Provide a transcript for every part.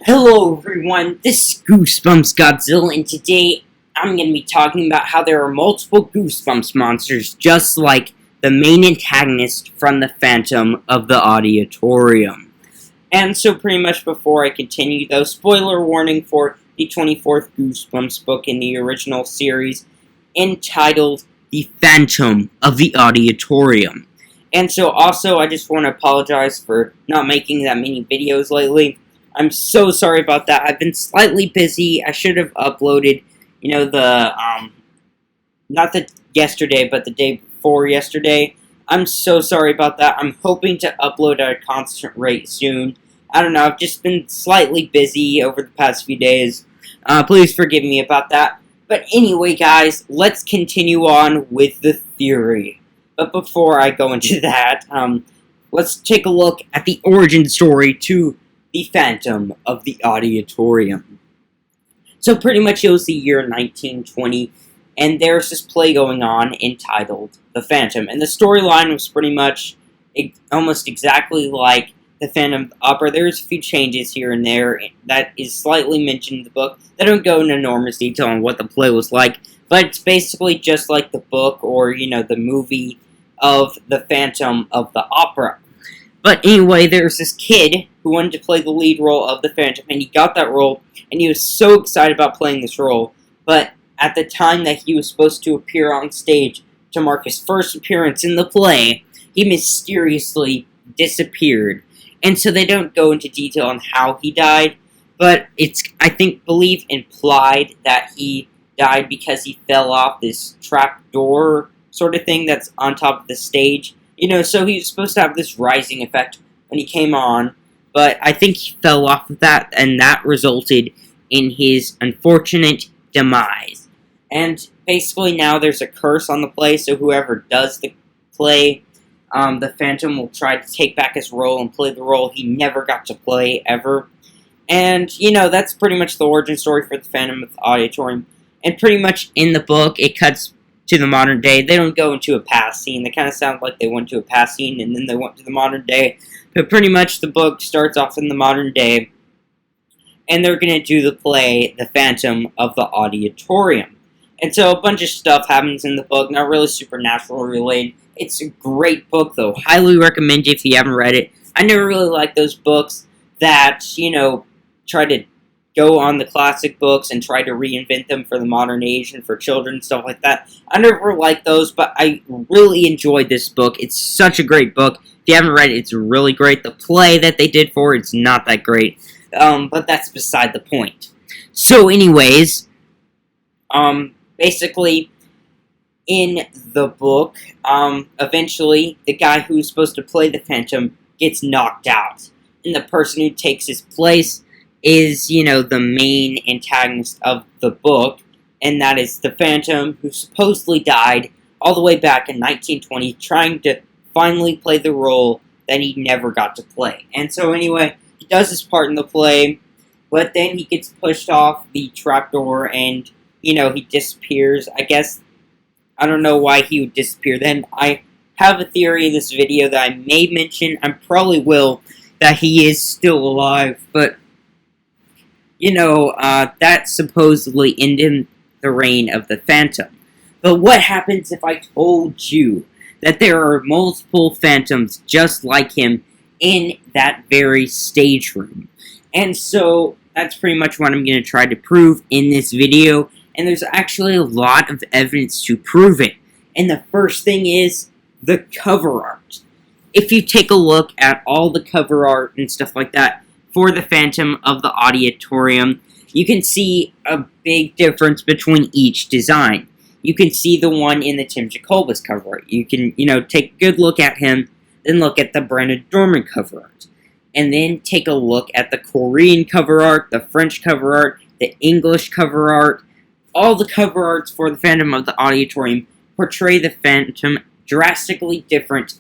Hello everyone, this is Goosebumps Godzilla, and today I'm going to be talking about how there are multiple Goosebumps monsters, just like the main antagonist from the Phantom of the Auditorium. And so pretty much before I continue though, spoiler warning for the 24th Goosebumps book in the original series, entitled The Phantom of the Auditorium. And so also I just want to apologize for not making that many videos lately. I'm so sorry about that. I've been slightly busy. I should have uploaded, not the yesterday, but the day before yesterday. I'm so sorry about that. I'm hoping to upload at a constant rate soon. I don't know, I've just been slightly busy over the past few days. Please forgive me about that. But anyway, guys, let's continue on with the theory. But before I go into that, let's take a look at the origin story to the Phantom of the Auditorium. So pretty much it was the year 1920, and there's this play going on entitled The Phantom, and the storyline was pretty much almost exactly like the Phantom of the Opera. There's a few changes here and there that is slightly mentioned in the book. They don't go into enormous detail on what the play was like, but it's basically just like the book or, the movie of the Phantom of the Opera. But anyway, there's this kid who wanted to play the lead role of the Phantom, and he got that role, and he was so excited about playing this role. But at the time that he was supposed to appear on stage to mark his first appearance in the play, he mysteriously disappeared. And so they don't go into detail on how he died, but it's, believe implied that he died because he fell off this trapdoor sort of thing that's on top of the stage. So he was supposed to have this rising effect when he came on, but I think he fell off of that, and that resulted in his unfortunate demise. And basically now there's a curse on the play, so whoever does the play, the Phantom will try to take back his role and play the role he never got to play, ever. And, that's pretty much the origin story for the Phantom of the Auditorium. And pretty much in the book, it cuts to the modern day. They don't go into a past scene. They kind of sound like they went to a past scene and then they went to the modern day. But pretty much the book starts off in the modern day, and they're going to do the play The Phantom of the Auditorium. And so a bunch of stuff happens in the book, not really supernatural related. It's a great book though. Highly recommend it if you haven't read it. I never really liked those books that, try to go on the classic books and try to reinvent them for the modern age and for children and stuff like that. I never liked those, but I really enjoyed this book. It's such a great book. If you haven't read it, it's really great. The play that they did for it's not that great, but that's beside the point. So anyways, basically, in the book, eventually, the guy who's supposed to play the Phantom gets knocked out, and the person who takes his place is, the main antagonist of the book, and that is the Phantom, who supposedly died all the way back in 1920, trying to finally play the role that he never got to play. And so anyway, he does his part in the play, but then he gets pushed off the trapdoor, and, he disappears. I guess, I don't know why he would disappear then. I have a theory in this video that I may mention, I probably will, that he is still alive, but that supposedly ended the reign of the Phantom. But what happens if I told you that there are multiple Phantoms just like him in that very stage room? And so, that's pretty much what I'm going to try to prove in this video, and there's actually a lot of evidence to prove it. And the first thing is the cover art. If you take a look at all the cover art and stuff like that, for the Phantom of the Auditorium, you can see a big difference between each design. You can see the one in the Tim Jacobus cover art. You can, take a good look at him, then look at the Brandon Dorman cover art. And then take a look at the Korean cover art, the French cover art, the English cover art. All the cover arts for the Phantom of the Auditorium portray the Phantom drastically different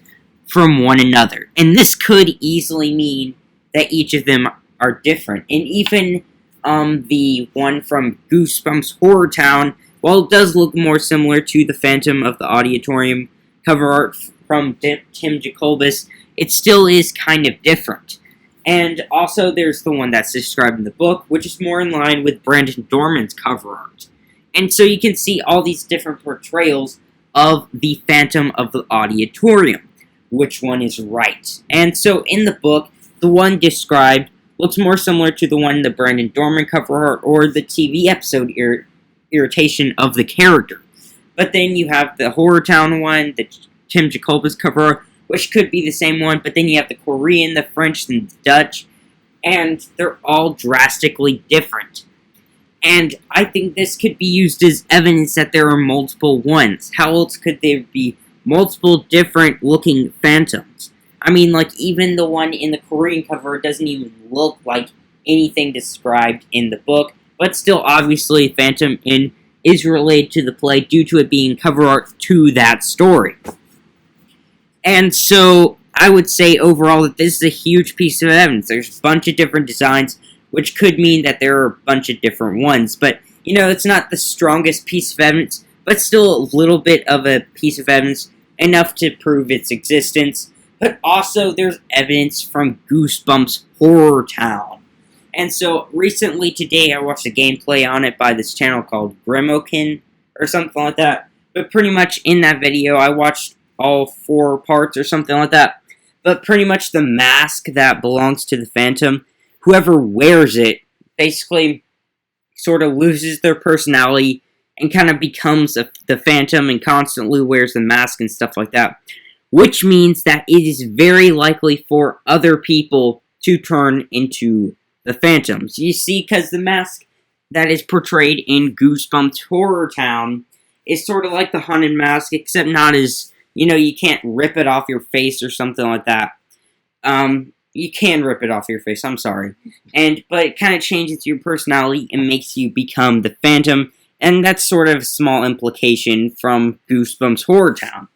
from one another. And this could easily mean that each of them are different. And even the one from Goosebumps Horror Town, while it does look more similar to the Phantom of the Auditorium cover art from Tim Jacobus, it still is kind of different. And also, there's the one that's described in the book, which is more in line with Brandon Dorman's cover art. And so you can see all these different portrayals of the Phantom of the Auditorium. Which one is right? And so in the book, the one described looks more similar to the one in the Brandon Dorman cover art or the TV episode irritation of the character. But then you have the Horror Town one, the Tim Jacobus cover art, which could be the same one, but then you have the Korean, the French, and the Dutch, and they're all drastically different. And I think this could be used as evidence that there are multiple ones. How else could there be multiple different looking phantoms? I mean, like, even the one in the Korean cover doesn't even look like anything described in the book, but still, obviously, Phantom is related to the play due to it being cover art to that story. And so, I would say overall that this is a huge piece of evidence. There's a bunch of different designs, which could mean that there are a bunch of different ones. But, it's not the strongest piece of evidence, but still a little bit of a piece of evidence, enough to prove its existence. But also, there's evidence from Goosebumps Horror Town. And so, recently today, I watched a gameplay on it by this channel called Grimokin, or something like that. But pretty much in that video, I watched all 4 parts or something like that. But pretty much the mask that belongs to the Phantom, whoever wears it, basically sort of loses their personality and kind of becomes the Phantom and constantly wears the mask and stuff like that. Which means that it is very likely for other people to turn into the Phantoms. You see, because the mask that is portrayed in Goosebumps Horror Town is sort of like the haunted mask, except not as, you can't rip it off your face or something like that. You can rip it off your face, I'm sorry. But it kind of changes your personality and makes you become the Phantom, and that's sort of a small implication from Goosebumps Horror Town.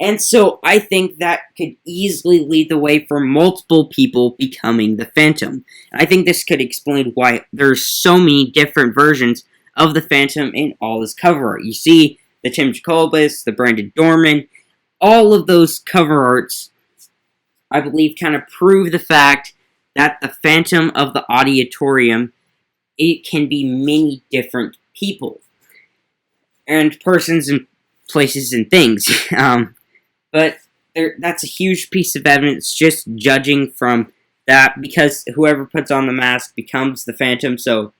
And so I think that could easily lead the way for multiple people becoming the Phantom. I think this could explain why there's so many different versions of the Phantom in all his cover art. You see the Tim Jacobus, the Brandon Dorman, all of those cover arts, I believe, kind of prove the fact that the Phantom of the Auditorium, it can be many different people. And persons and places and things. But that's a huge piece of evidence just judging from that, because whoever puts on the mask becomes the Phantom, so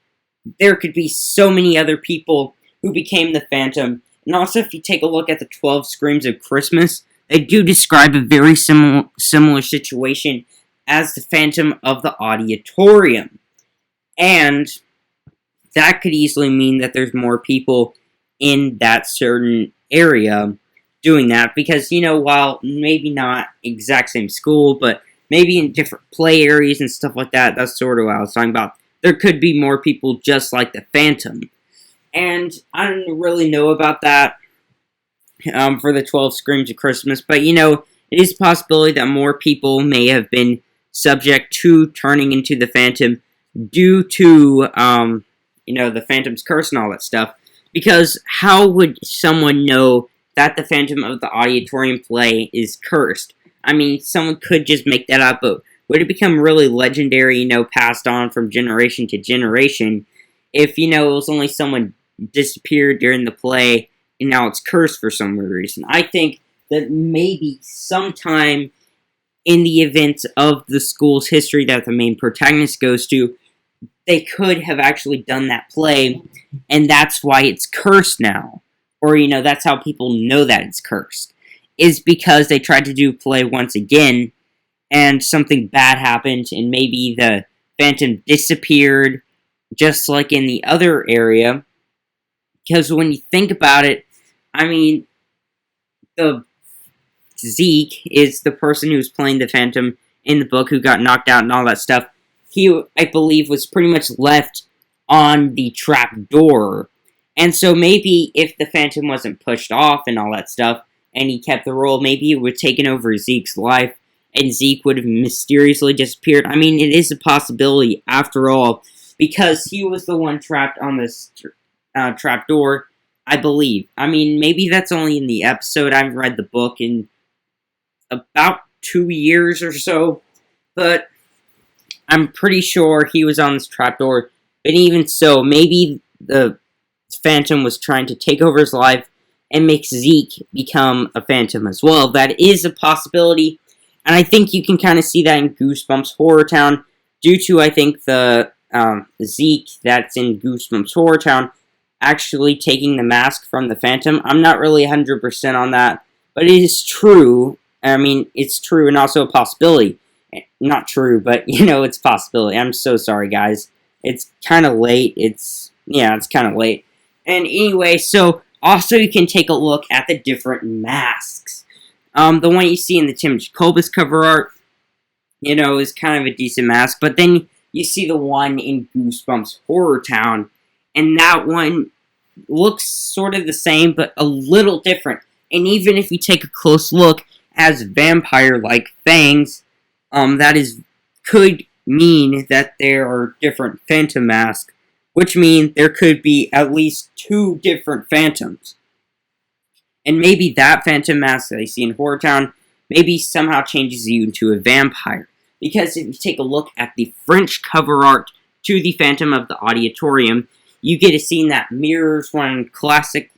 there could be so many other people who became the Phantom. And also, if you take a look at the 12 Screams of Christmas, they do describe a very similar situation as the Phantom of the Auditorium. And that could easily mean that there's more people in that certain area doing that, because, while maybe not exact same school, but maybe in different play areas and stuff like that, that's sort of what I was talking about. There could be more people just like the Phantom. And I don't really know about that for the 12 Screams of Christmas, but, it is a possibility that more people may have been subject to turning into the Phantom due to, the Phantom's curse and all that stuff. Because how would someone know that the Phantom of the Auditorium play is cursed? I mean, someone could just make that up, but would it become really legendary, passed on from generation to generation, if, it was only someone disappeared during the play, and now it's cursed for some weird reason? I think that maybe sometime in the events of the school's history that the main protagonist goes to, they could have actually done that play, and that's why it's cursed now. Or, that's how people know that it's cursed. Is because they tried to do play once again, and something bad happened, and maybe the Phantom disappeared, just like in the other area. Because when you think about it, I mean, the Zeke is the person who's playing the Phantom in the book who got knocked out and all that stuff. He, I believe, was pretty much left on the trap door. And so maybe if the Phantom wasn't pushed off and all that stuff, and he kept the role, maybe it would have taken over Zeke's life, and Zeke would have mysteriously disappeared. I mean, it is a possibility, after all, because he was the one trapped on this trap door, I believe. I mean, maybe that's only in the episode. I haven't read the book in about 2 years or so, but I'm pretty sure he was on this trapdoor, but even so, maybe the Phantom was trying to take over his life and make Zeke become a Phantom as well. That is a possibility, and I think you can kind of see that in Goosebumps Horror Town, due to, I think, the Zeke that's in Goosebumps Horror Town actually taking the mask from the Phantom. I'm not really 100% on that, but it is true. I mean, it's true and also a possibility. Not true, but, it's a possibility. I'm so sorry, guys. It's kind of late. It's kind of late. And anyway, so also you can take a look at the different masks. The one you see in the Tim Jacobus cover art, is kind of a decent mask. But then you see the one in Goosebumps Horror Town, and that one looks sort of the same, but a little different. And even if you take a close look, has vampire-like fangs, could mean that there are different Phantom masks, which means there could be at least 2 different Phantoms. And maybe that Phantom mask that I see in Horror Town maybe somehow changes you into a vampire. Because if you take a look at the French cover art to the Phantom of the Auditorium, you get a scene that mirrors one classic,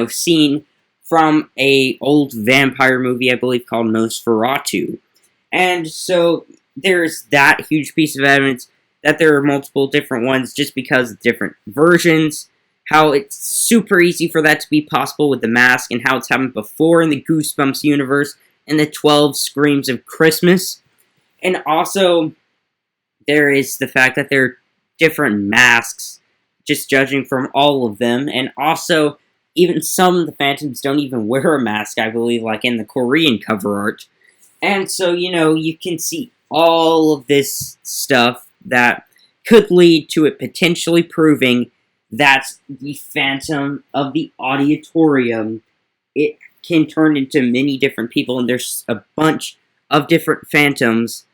scene from a old vampire movie, I believe, called Nosferatu. And so there's that huge piece of evidence that there are multiple different ones just because of different versions, how it's super easy for that to be possible with the mask, and how it's happened before in the Goosebumps universe and the 12 Screams of Christmas. And also, there is the fact that there are different masks, just judging from all of them, and also, even some of the Phantoms don't even wear a mask, I believe, like in the Korean cover art. And so, you can see all of this stuff that could lead to it potentially proving that the Phantom of the Auditorium, it can turn into many different people, and there's a bunch of different Phantoms.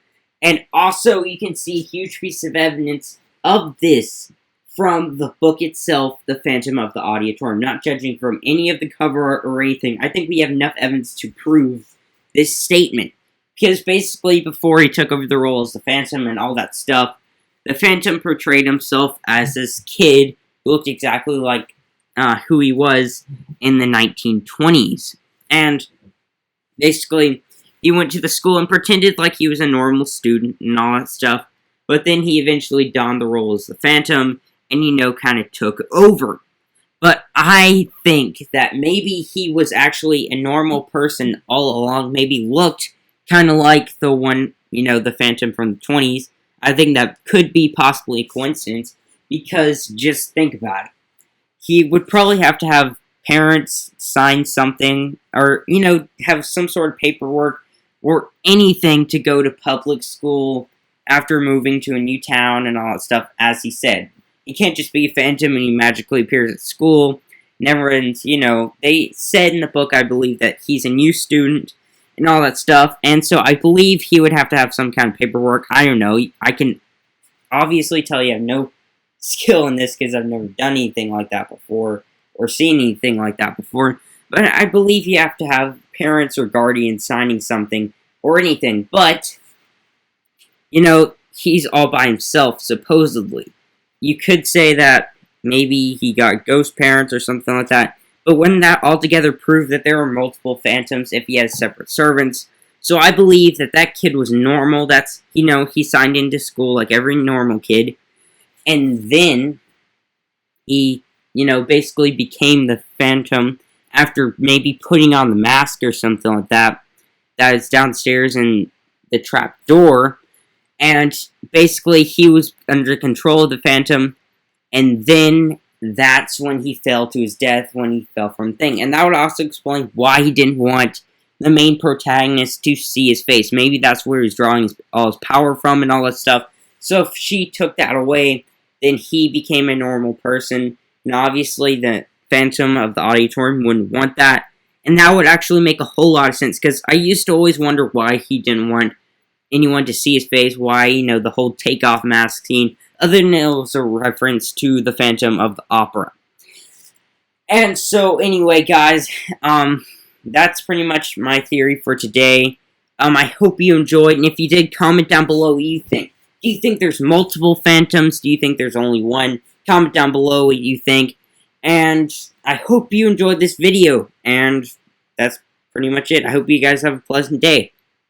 And also, you can see a huge piece of evidence of this from the book itself, The Phantom of the Auditorium, not judging from any of the cover art or anything. I think we have enough evidence to prove this statement. Because basically, before he took over the role as the Phantom and all that stuff, the Phantom portrayed himself as this kid who looked exactly like who he was in the 1920s. And basically, he went to the school and pretended like he was a normal student and all that stuff. But then he eventually donned the role as the Phantom and, kind of took over. But I think that maybe he was actually a normal person all along, maybe looked kind of like the one, the Phantom from the 20s. I think that could be possibly a coincidence, because just think about it. He would probably have to have parents sign something, or, have some sort of paperwork, or anything to go to public school after moving to a new town and all that stuff, as he said. He can't just be a Phantom and he magically appears at school. Never ends, they said in the book, I believe, that he's a new student and all that stuff, and so I believe he would have to have some kind of paperwork. I don't know. I can obviously tell you I have no skill in this because I've never done anything like that before or seen anything like that before, but I believe you have to have parents or guardians signing something or anything, but, he's all by himself, supposedly. You could say that maybe he got ghost parents or something like that, but wouldn't that altogether prove that there are multiple Phantoms if he has separate servants? So I believe that that kid was normal. That's, he signed into school like every normal kid. And then he, basically became the Phantom after maybe putting on the mask or something like that. That is downstairs in the trap door. And basically he was under control of the Phantom. And then that's when he fell to his death, when he fell from thing. And that would also explain why he didn't want the main protagonist to see his face. Maybe that's where he's drawing all his power from and all that stuff. So if she took that away, then he became a normal person. And obviously the Phantom of the Auditorium wouldn't want that. And that would actually make a whole lot of sense, because I used to always wonder why he didn't want anyone to see his face, why, the whole takeoff mask scene, other than it was a reference to the Phantom of the Opera. And so, anyway, guys, that's pretty much my theory for today. I hope you enjoyed, and if you did, comment down below what you think. Do you think there's multiple Phantoms? Do you think there's only one? Comment down below what you think. And I hope you enjoyed this video. And that's pretty much it. I hope you guys have a pleasant day.